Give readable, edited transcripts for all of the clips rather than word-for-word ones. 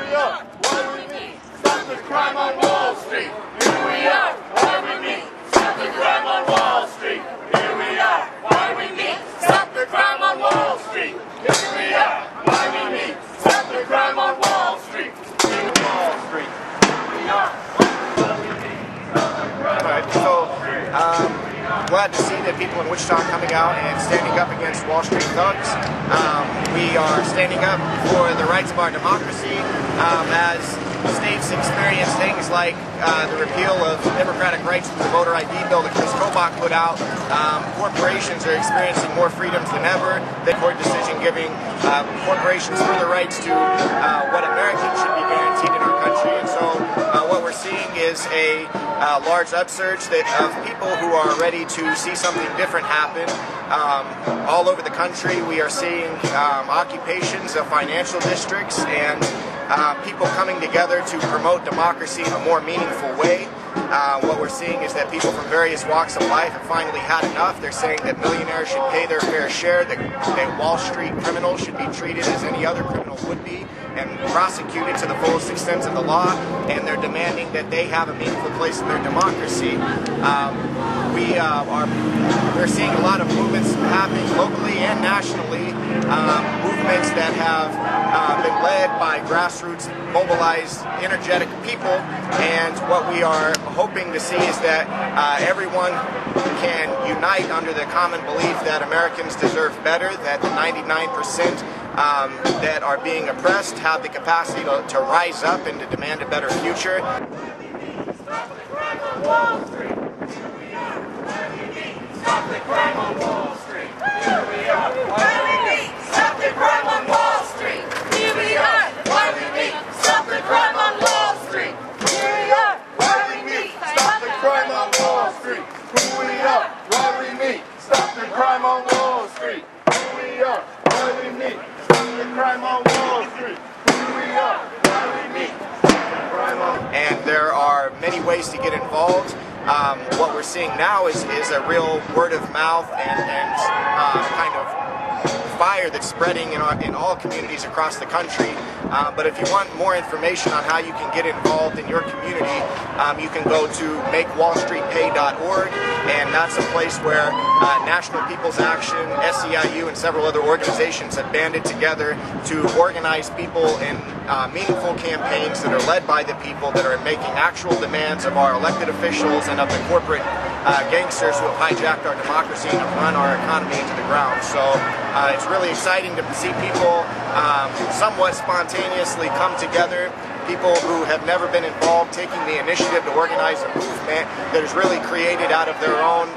we are, why we meet. Stop the crime on Wall Street. Here we are, why we meet. Stop the crime on Wall Street. Here we are, why we meet. Stop the crime on Wall Street. Here we are, why we meet. Stop the crime on Wall Street. Wall Street. Here we are, why we meet. Stop the crime on Wall Street. Glad to see that people in Wichita are coming out and standing up against Wall Street thugs. We are standing up for the rights of our democracy as states experience things like the repeal of democratic rights through the voter ID bill that Chris Kobach put out. Corporations are experiencing more freedoms than ever. The court decision giving corporations further rights to what Americans should be guaranteed in our country. And so what we're seeing is a large upsurge of people who are ready to see something different happen. All over the country we are seeing occupations of financial districts and people coming together to promote democracy in a more meaningful way. What we're seeing is that people from various walks of life have finally had enough. They're saying that millionaires should pay their fair share, that Wall Street criminals should be treated as any other criminal would be and prosecuted to the fullest extent of the law, and they're demanding that they have a meaningful place in their democracy. We're seeing a lot of movements happening locally and nationally, movements that have been led by grassroots, mobilized, energetic people, and what we are hoping to see is that everyone can unite under the common belief that Americans deserve better, that the 99% that are being oppressed have the capacity to rise up and to demand a better future. Stop the crime on Wall Street. Stop the crime on Wall Street. Here we are, why we meet. Stop the crime on Wall Street. Here we are, why we meet. Stop the crime on Wall Street. Here we are, why we meet. Stop the crime on Wall Street. Who we are, why we meet. Stop the crime on Wall Street. Who we are, why we meet. Stop the crime on Wall Street. Who we are, why we meet. Stop the crime on. And there are many ways to get involved. What we're seeing now is a real word of mouth and kind of fire that's spreading in all communities across the country. But if you want more information on how you can get involved in your community, you can go to makewallstreetpay.org, and that's a place where National People's Action, SEIU, and several other organizations have banded together to organize people in meaningful campaigns that are led by the people, that are making actual demands of our elected officials and of the corporate gangsters who have hijacked our democracy and have run our economy into the ground. So it's really exciting to see people somewhat spontaneously come together, people who have never been involved taking the initiative to organize a movement that is really created out of their own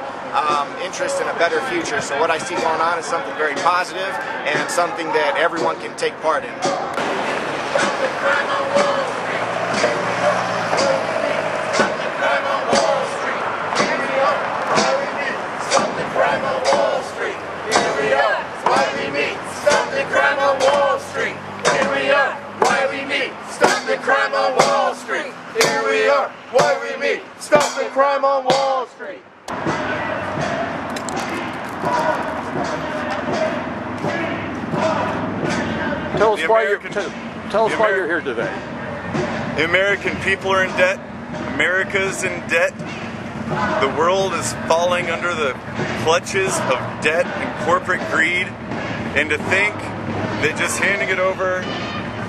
interest in a better future. So what I see going on is something very positive and something that everyone can take part in. Crime on Wall Street. Here we are, why we meet. Stop the crime on Wall Street. Tell us why you're here today. The American people are in debt. America's in debt. The world is falling under the clutches of debt and corporate greed. And to think that just handing it over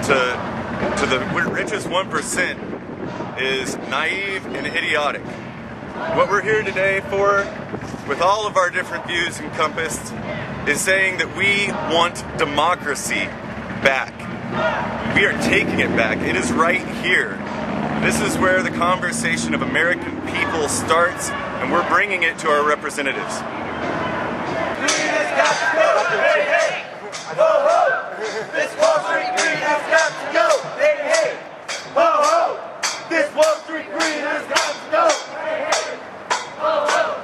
to the richest 1% is naive and idiotic. What we're here today for, with all of our different views encompassed, is saying that we want democracy back. We are taking it back. It is right here. This is where the conversation of American people starts, and we're bringing it to our representatives. Greed has got to go. Hey, hey. Ho, ho. This Wall Street greed has got to go. Hey, hey. Ho, ho. This Wall Street greed has got to go. Hey, hey. Ho, ho.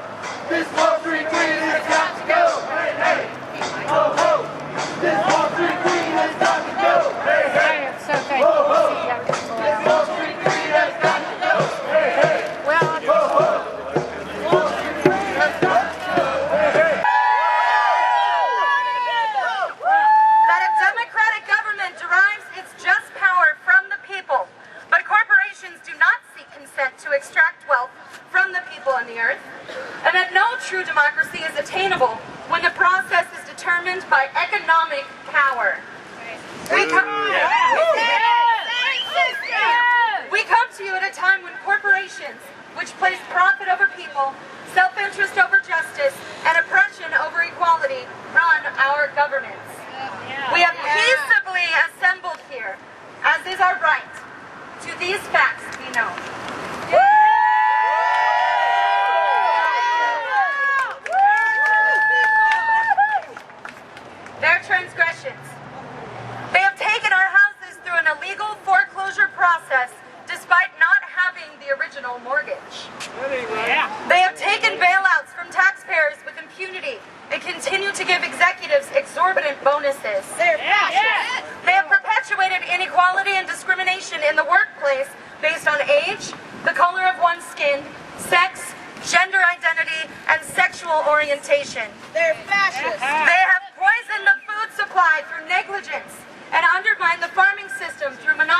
This Wall Street greed has got to go. Hey, hey. Ho, ho. This Wall Street greed has got to go. Hey, hey. Ho, ho. This Wall Street greed has got to go. Hey, hey. Ho, ho. This Wall Street greed has got to go. Hey, hey. That a democratic government derives its just power from unattainable when the process is determined by economic power. We come to you at a time when corporations, which place profit over people, self-interest over justice, and oppression over equality, run our governments. We have peaceably assembled here, as is our right, to these facts be known. Their transgressions. They have taken our houses through an illegal foreclosure process despite not having the original mortgage. They have taken bailouts from taxpayers with impunity and continue to give executives exorbitant bonuses. They have perpetuated inequality and discrimination in the workplace based on age, the color of one's skin, sex, gender identity, and sexual orientation. They're fascists. They have poisoned the food supply through negligence and undermined the farming system through monopoly.